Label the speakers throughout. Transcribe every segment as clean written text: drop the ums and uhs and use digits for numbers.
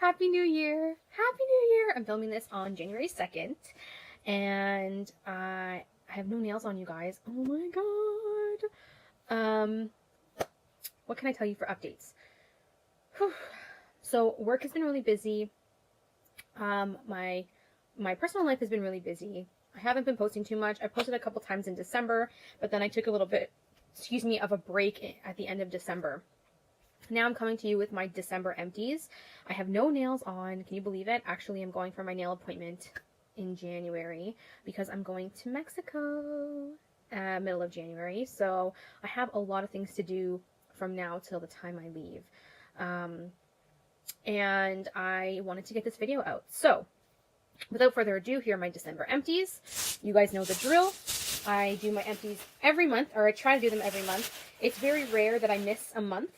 Speaker 1: Happy New Year! Happy New Year! I'm filming this on January 2nd, and I have no nails on, you guys. Oh my god! What can I tell you for updates? Whew. So work has been really busy. My personal life has been really busy. I haven't been posting too much. I posted a couple times in December, but then I took a little bit, of a break at the end of December. Now I'm coming to you with my December empties. I have no nails on. Can you believe it? Actually, I'm going for my nail appointment in January because I'm going to Mexico middle of January. So I have a lot of things to do from now till the time I leave. And I wanted to get this video out. So without further ado, here are my December empties. You guys know the drill. I do my empties every month, or I try to do them every month. It's very rare that I miss a month.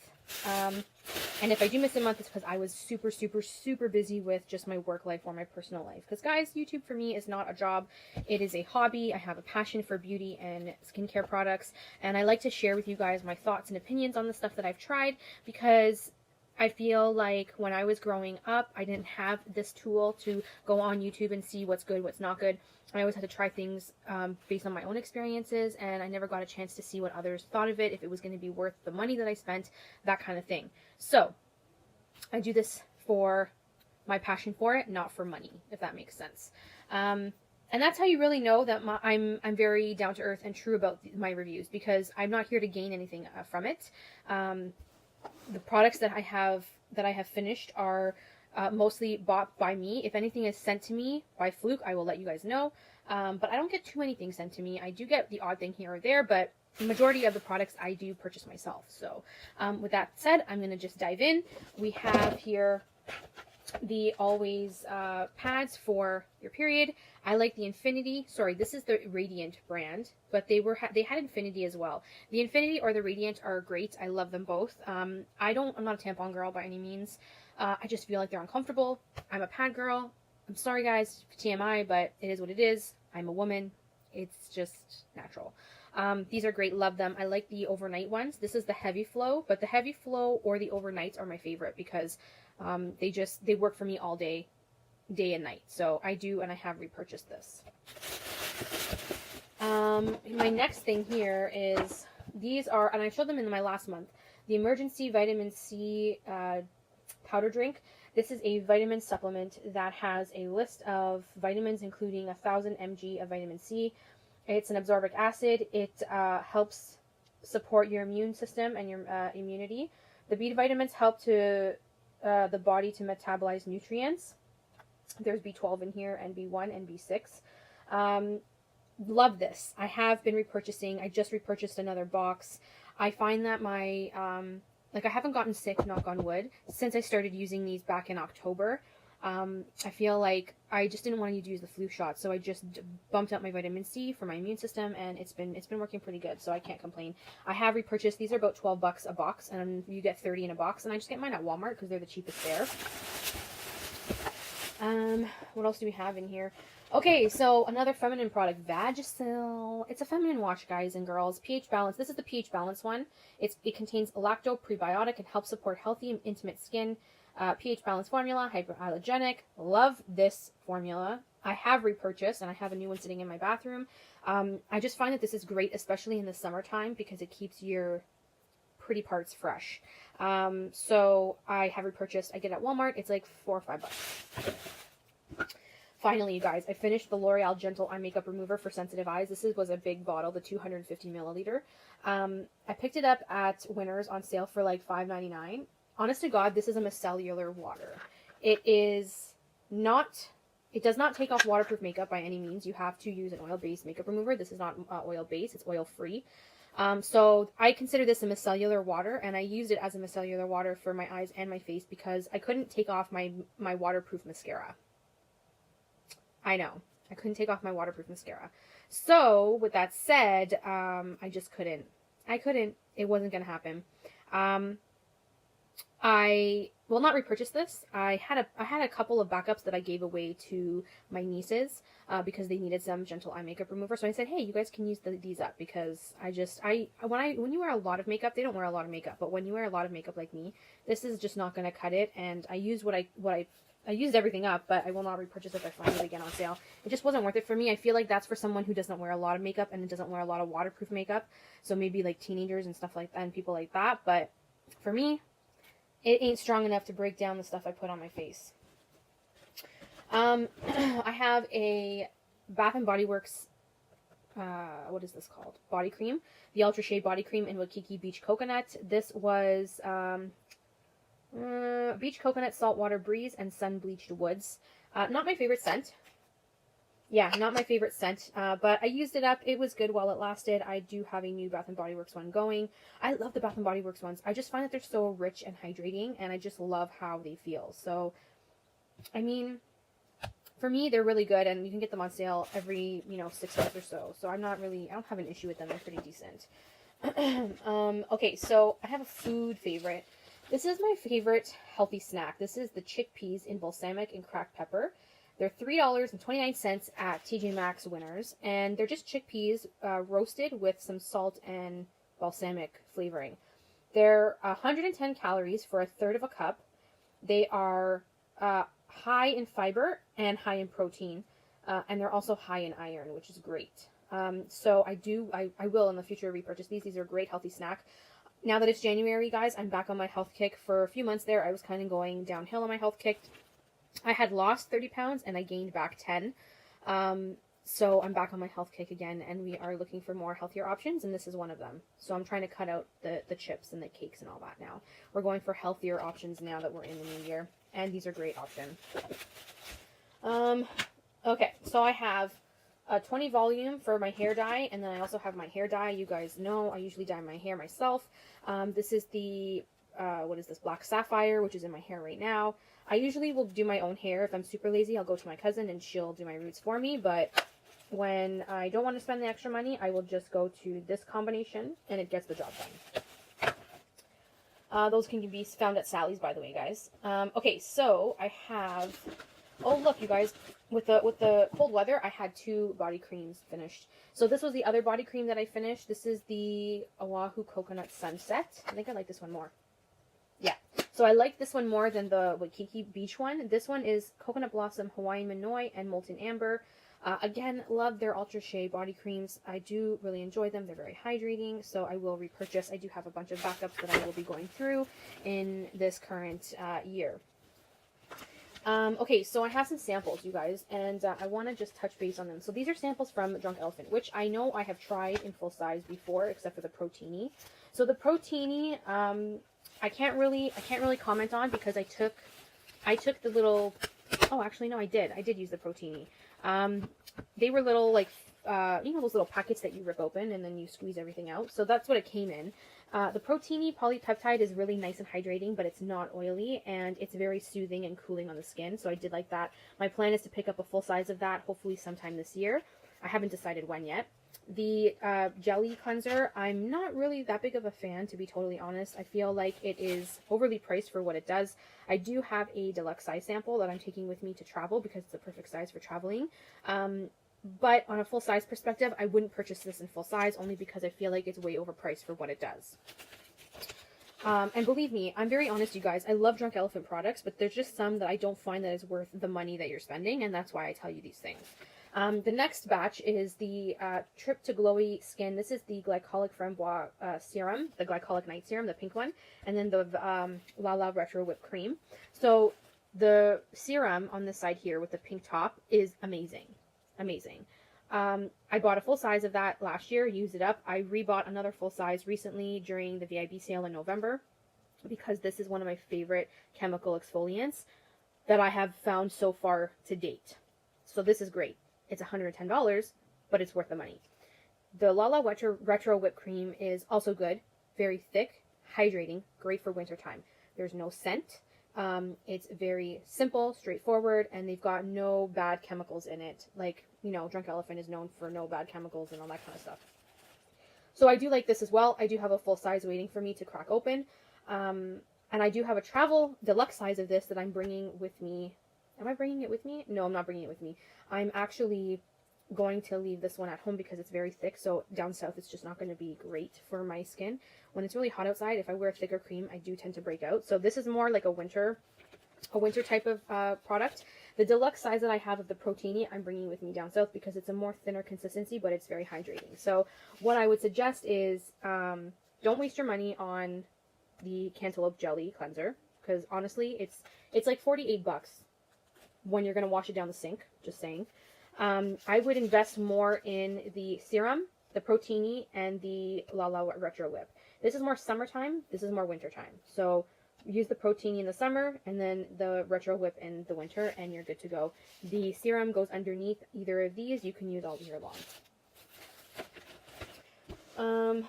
Speaker 1: And if I do miss a month, it's because I was super busy with just my work life or my personal life. Because guys, YouTube for me is not a job. It is a hobby. I have a passion for beauty and skincare products. And I like to share with you guys my thoughts and opinions on the stuff that I've tried, because I feel like when I was growing up, I didn't have this tool to go on YouTube and see what's good, what's not good. I always had to try things based on my own experiences, and I never got a chance to see what others thought of it, if it was going to be worth the money that I spent, that kind of thing. So I do this for my passion for it, not for money, if that makes sense. And that's how you really know that I'm very down to earth and true about my reviews, because I'm not here to gain anything from it. The products that I have finished are mostly bought by me. If anything is sent to me by fluke, I will let you guys know. But I don't get too many things sent to me. I do get the odd thing here or there, but the majority of the products I do purchase myself. So with that said, I'm going to just dive in. We have here the Always pads for your period. I like the Infinity. Sorry, this is the Radiant brand, but they had Infinity as well. The Infinity or the Radiant are great. I love them both. I'm not a tampon girl by any means. I just feel like they're uncomfortable. I'm a pad girl. I'm sorry guys, TMI, but it is what it is. I'm a woman. It's just natural. These are great. Love them. I like the overnight ones. This is the Heavy Flow, but the Heavy Flow or the overnights are my favorite because they work for me all day and night. So I do, and I have repurchased this. My next thing here is, these are, and I showed them in my last month, the Emergency Vitamin C powder drink. This is a vitamin supplement that has a list of vitamins, including 1,000 mg of vitamin C. It's an absorbic acid. It helps support your immune system and your immunity. The B vitamins help to the body to metabolize nutrients. There's B12 in here, and B1 and B6. Love this. I have been repurchasing. I just repurchased another box. I find that my I haven't gotten sick, knock on wood, since I started using these back in October. I feel like I just didn't want to use the flu shot, so I just bumped up my vitamin C for my immune system, and it's been working pretty good, so I can't complain. I have repurchased. These are about $12 a box, and you get 30 in a box, and I just get mine at Walmart because they're the cheapest there. What else do we have in here? Okay, so another feminine product, Vagisil. It's a feminine wash, guys and girls. pH balance. This is the pH balance one. It contains lacto prebiotic and helps support healthy and intimate skin. pH balance formula, hypoallergenic. Love this formula. I have repurchased, and I have a new one sitting in my bathroom. I just find that this is great, especially in the summertime, because it keeps your pretty parts fresh. So I have repurchased. I get it at Walmart. It's like $4 or $5. Finally, you guys, I finished the L'Oreal Gentle Eye Makeup Remover for sensitive eyes. This was a big bottle, the 250 milliliter. I picked it up at Winners on sale for like $5.99. Honest to God, this is a micellar water. It does not take off waterproof makeup by any means. You have to use an oil-based makeup remover. This is not oil-based, it's oil-free. So I consider this a micellar water, and I used it as a micellar water for my eyes and my face because I couldn't take off my waterproof mascara. I know. I couldn't take off my waterproof mascara. So, with that said, I just couldn't. It wasn't going to happen. I will not repurchase this. I had a couple of backups that I gave away to my nieces because they needed some gentle eye makeup remover. So I said, hey, you guys can use these up because when you wear a lot of makeup, they don't wear a lot of makeup, but when you wear a lot of makeup like me, this is just not going to cut it. And I used I used everything up, but I will not repurchase if I find it again on sale. It just wasn't worth it for me. I feel like that's for someone who doesn't wear a lot of makeup and doesn't wear a lot of waterproof makeup. So maybe like teenagers and stuff like that and people like that. But for me, it ain't strong enough to break down the stuff I put on my face. I have a Bath and Body Works, what is this called? Body cream. The Ultra Shea Body Cream in Waikiki Beach Coconut. This was Beach Coconut, Saltwater Breeze, and Sun Bleached Woods. Not my favorite scent. Yeah, not my favorite scent, but I used it up. It was good while it lasted. I do have a new Bath & Body Works one going. I love the Bath & Body Works ones. I just find that they're so rich and hydrating, and I just love how they feel. So, I mean, for me, they're really good, and you can get them on sale every, 6 months or so. So I don't have an issue with them. They're pretty decent. Okay, so I have a food favorite. This is my favorite healthy snack. This is the chickpeas in balsamic and cracked pepper. They're $3.29 at TJ Maxx Winners, and they're just chickpeas roasted with some salt and balsamic flavoring. They're 110 calories for a third of a cup. They are high in fiber and high in protein, and they're also high in iron, which is great. So I will in the future repurchase these. These are a great healthy snack. Now that it's January, guys, I'm back on my health kick. For a few months there, I was kind of going downhill on my health kick. I had lost 30 pounds and I gained back 10. So I'm back on my health kick again, and we are looking for more healthier options, and this is one of them. So I'm trying to cut out the chips and the cakes and all that now. We're going for healthier options now that we're in the new year, and these are great options. Okay, so I have a 20 volume for my hair dye, and then I also have my hair dye. You guys know I usually dye my hair myself. This is the, what is this, Black Sapphire, which is in my hair right now. I usually will do my own hair. If I'm super lazy, I'll go to my cousin and she'll do my roots for me. But when I don't want to spend the extra money, I will just go to this combination and it gets the job done. Those can be found at Sally's, by the way, guys. Okay, so I have, oh look, you guys, with the cold weather, I had 2 body creams finished. So this was the other body cream that I finished. This is the Oahu Coconut Sunset. I think I like this one more. Yeah, so I like this one more than the Waikiki Beach one. This one is Coconut Blossom, Hawaiian Manoi, and Molten Amber. Again, love their Ultra Shea body creams. I do really enjoy them. They're very hydrating, so I will repurchase. I do have a bunch of backups that I will be going through in this current year. Okay, so I have some samples, you guys, and I want to just touch base on them. So these are samples from Drunk Elephant, which I know I have tried in full size before, except for the Protini. So the Protini, I can't really comment on because I took the little, oh, actually, no, I did use the Protini. They were little, like, those little packets that you rip open and then you squeeze everything out. So that's what it came in. The Protini polypeptide is really nice and hydrating, but it's not oily, and it's very soothing and cooling on the skin. So I did like that. My plan is to pick up a full size of that, hopefully sometime this year. I haven't decided when yet. The jelly cleanser, I'm not really that big of a fan, to be totally honest. I feel like it is overly priced for what it does. I do have a deluxe size sample that I'm taking with me to travel because it's the perfect size for traveling. But on a full size perspective, I wouldn't purchase this in full size only because I feel like it's way overpriced for what it does. And believe me, I'm very honest, you guys. I love Drunk Elephant products, but there's just some that I don't find that is worth the money that you're spending, and that's why I tell you these things. The next batch is the Trip to Glowy Skin. This is the Glycolic Framboise Serum, the Glycolic Night Serum, the pink one, and then the Lala Retro Whipped Cream. So the serum on this side here with the pink top is amazing. Amazing. I bought a full size of that last year, used it up. I rebought another full size recently during the VIB sale in November because this is one of my favorite chemical exfoliants that I have found so far to date. So this is great. It's $110, but it's worth the money. The Lala Retro Whipped Cream is also good. Very thick, hydrating, great for wintertime. There's no scent. It's very simple, straightforward, and they've got no bad chemicals in it. Like, Drunk Elephant is known for no bad chemicals and all that kind of stuff. So I do like this as well. I do have a full size waiting for me to crack open. I And I do have a travel deluxe size of this that I'm bringing with me. Am I bringing it with me? No, I'm not bringing it with me. I'm actually going to leave this one at home because it's very thick. So down south, it's just not going to be great for my skin. When it's really hot outside, if I wear a thicker cream, I do tend to break out. So this is more like a winter type of product. The deluxe size that I have of the Proteini, I'm bringing with me down south because it's a more thinner consistency, but it's very hydrating. So what I would suggest is don't waste your money on the Cantaloupe Jelly Cleanser, because honestly, it's like $48 when you're going to wash it down the sink, just saying. I would invest more in the serum, the Proteini, and the La La Retro Whip. This is more summertime, this is more wintertime. So use the Proteini in the summer, and then the Retro Whip in the winter, and you're good to go. The serum goes underneath either of these. You can use all year long.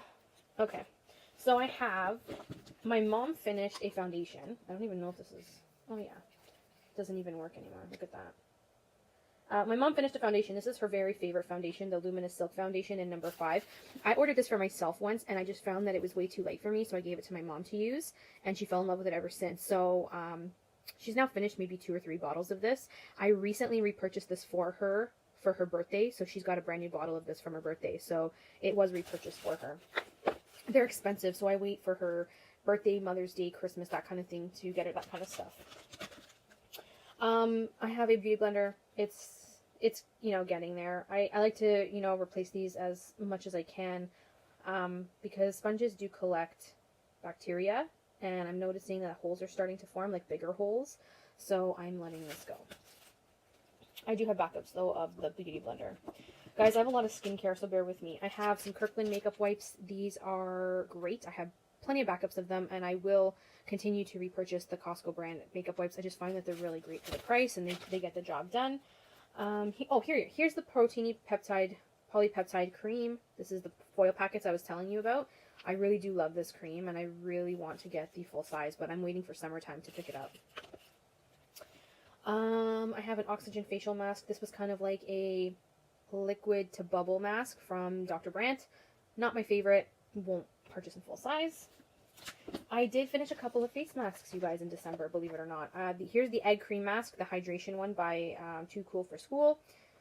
Speaker 1: Okay. So I have, my mom finished a foundation. I don't even know if this is, oh yeah, it doesn't even work anymore. Look at that. My mom finished a foundation. This is her very favorite foundation, the Luminous Silk Foundation in number 5. I ordered this for myself once, and I just found that it was way too light for me, so I gave it to my mom to use, and she fell in love with it ever since. So she's now finished maybe 2 or 3 bottles of this. I recently repurchased this for her birthday, so she's got a brand new bottle of this from her birthday, so it was repurchased for her. They're expensive, so I wait for her birthday, Mother's Day, Christmas, that kind of thing to get her that kind of stuff. I have a beauty blender. It's you know, getting there. I like to, you know, replace these as much as I can, because sponges do collect bacteria, and I'm noticing that holes are starting to form, like bigger holes, so I'm letting this go. I do have backups, though, of the beauty blender. Guys, I have a lot of skincare, so bear with me. I have some Kirkland makeup wipes. These are great. I have plenty of backups of them, and I will continue to repurchase the Costco brand makeup wipes. I just find that they're really great for the price, and they get the job done. Here's the Proteini polypeptide cream. This is the foil packets I was telling you about. I really do love this cream, and I really want to get the full size, but I'm waiting for summertime to pick it up. I have an oxygen facial mask. This was kind of like a liquid to bubble mask from Dr. Brandt. Not my favorite. Won't purchase in full size. I did finish a couple of face masks, you guys, in December, believe it or not. Here's the egg cream mask, the hydration one by Too Cool for School.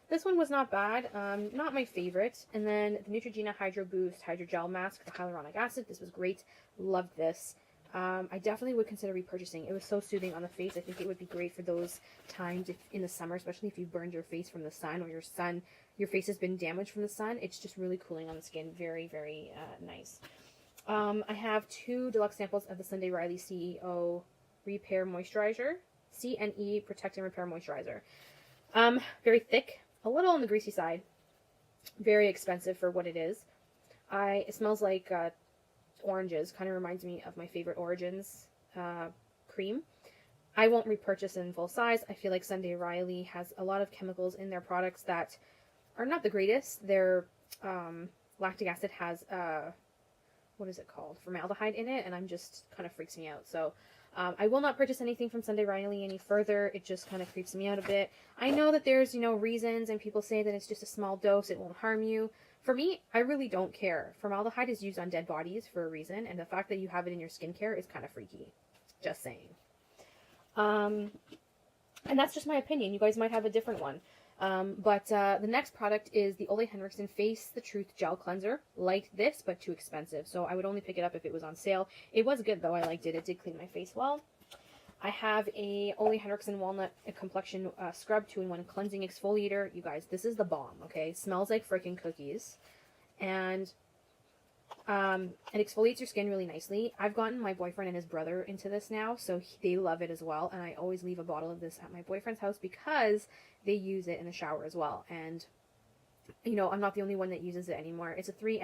Speaker 1: This one was not bad, not my favorite. And then the Neutrogena Hydro Boost Hydrogel Mask, the hyaluronic acid. This was great. Loved this. I definitely would consider repurchasing. It was so soothing on the face. I think it would be great for those times in the summer, especially if you burned your face from the sun, or your face has been damaged from the sun. It's just really cooling on the skin. Very, very nice. I have 2 deluxe samples of the Sunday Riley CEO Repair Moisturizer. C&E Protect and Repair Moisturizer. Very thick. A little on the greasy side. Very expensive for what it is. It smells like oranges. Kind of reminds me of my favorite Origins cream. I won't repurchase in full size. I feel like Sunday Riley has a lot of chemicals in their products that are not the greatest. Their lactic acid has what is it called? Formaldehyde in it, and I'm just kind of freaks me out. So I will not purchase anything from Sunday Riley any further. It just kind of creeps me out a bit. I know that there's, you know, reasons, and people say that it's just a small dose, it won't harm you. For me, I really don't care. Formaldehyde is used on dead bodies for a reason, and the fact that you have it in your skincare is kind of freaky. Just saying. And that's just my opinion. You guys might have a different one. But the next product is the Ole Henriksen Face the Truth Gel Cleanser. Like this, but too expensive. So I would only pick it up if it was on sale. It was good, though. I liked it. It did clean my face well. I have a Ole Henriksen Walnut Complexion Scrub 2-in-1 Cleansing Exfoliator. You guys, this is the bomb, okay? Smells like freaking cookies. And it exfoliates your skin really nicely. I've gotten my boyfriend and his brother into this now, so they love it as well. And I always leave a bottle of this at my boyfriend's house because they use it in the shower as well. And, you know, I'm not the only one that uses it anymore. It's a 3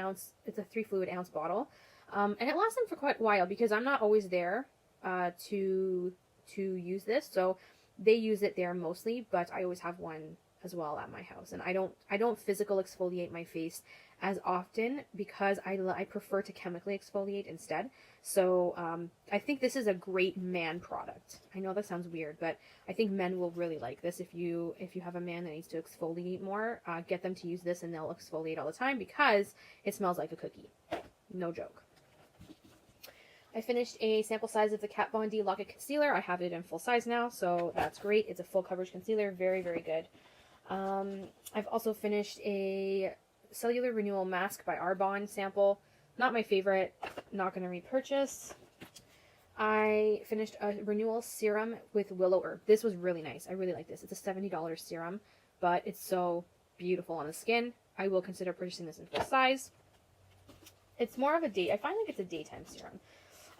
Speaker 1: fluid ounce bottle. And it lasts them for quite a while because I'm not always there to use this. So they use it there mostly, but I always have one as well at my house. And I don't physical exfoliate my face as often because I prefer to chemically exfoliate instead. So I think this is a great man product. I know that sounds weird, but I think men will really like this. If you have a man that needs to exfoliate more, get them to use this and they'll exfoliate all the time because it smells like a cookie. No joke. I finished a sample size of the Kat Von D Lock-It Concealer. I have it in full size now, so that's great. It's a full coverage concealer. Very, very good. I've also finished a Cellular Renewal Mask by Arbonne sample. Not my favorite. Not going to repurchase. I finished a renewal serum with Willow Herb. This was really nice. I really like this. It's a $70 serum, but it's so beautiful on the skin. I will consider purchasing this in full size. It's more of a I find like it's a daytime serum.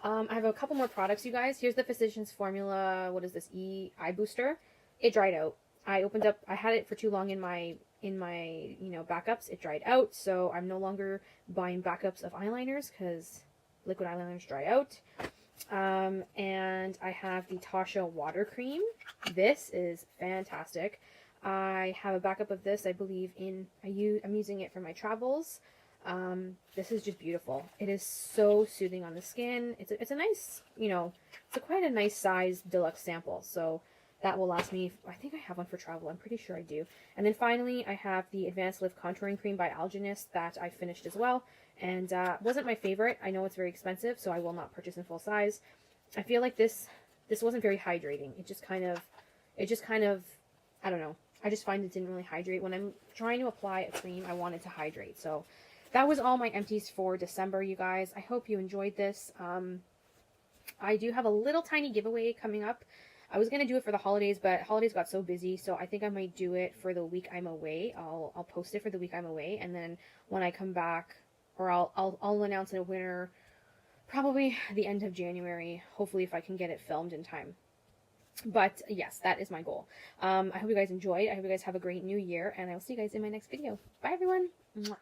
Speaker 1: I have a couple more products, you guys. Here's the Physicians Formula, what is this, Eye Booster. It dried out. I had it for too long in my backups. It dried out, so I'm no longer buying backups of eyeliners because liquid eyeliners dry out. And I have the Tasha Water Cream. This is fantastic. I have a backup of this, I believe, I'm using it for my travels. This is just beautiful. It is so soothing on the skin. It's a nice, it's quite a nice size deluxe sample. So that will last me, I think I have one for travel. I'm pretty sure I do. And then finally, I have the Advanced Lift Contouring Cream by Algenist that I finished as well. And wasn't my favorite. I know it's very expensive, so I will not purchase in full size. I feel like this wasn't very hydrating. It just kind of, I don't know. I just find it didn't really hydrate. When I'm trying to apply a cream, I want it to hydrate. So that was all my empties for December, you guys. I hope you enjoyed this. I do have a little tiny giveaway coming up. I was going to do it for the holidays, but holidays got so busy, so I think I might do it for the week I'm away. I'll post it for the week I'm away, and then when I come back, or I'll announce a winner probably the end of January, hopefully if I can get it filmed in time. But yes, that is my goal. I hope you guys enjoyed. I hope you guys have a great new year, and I will see you guys in my next video. Bye, everyone. Mwah.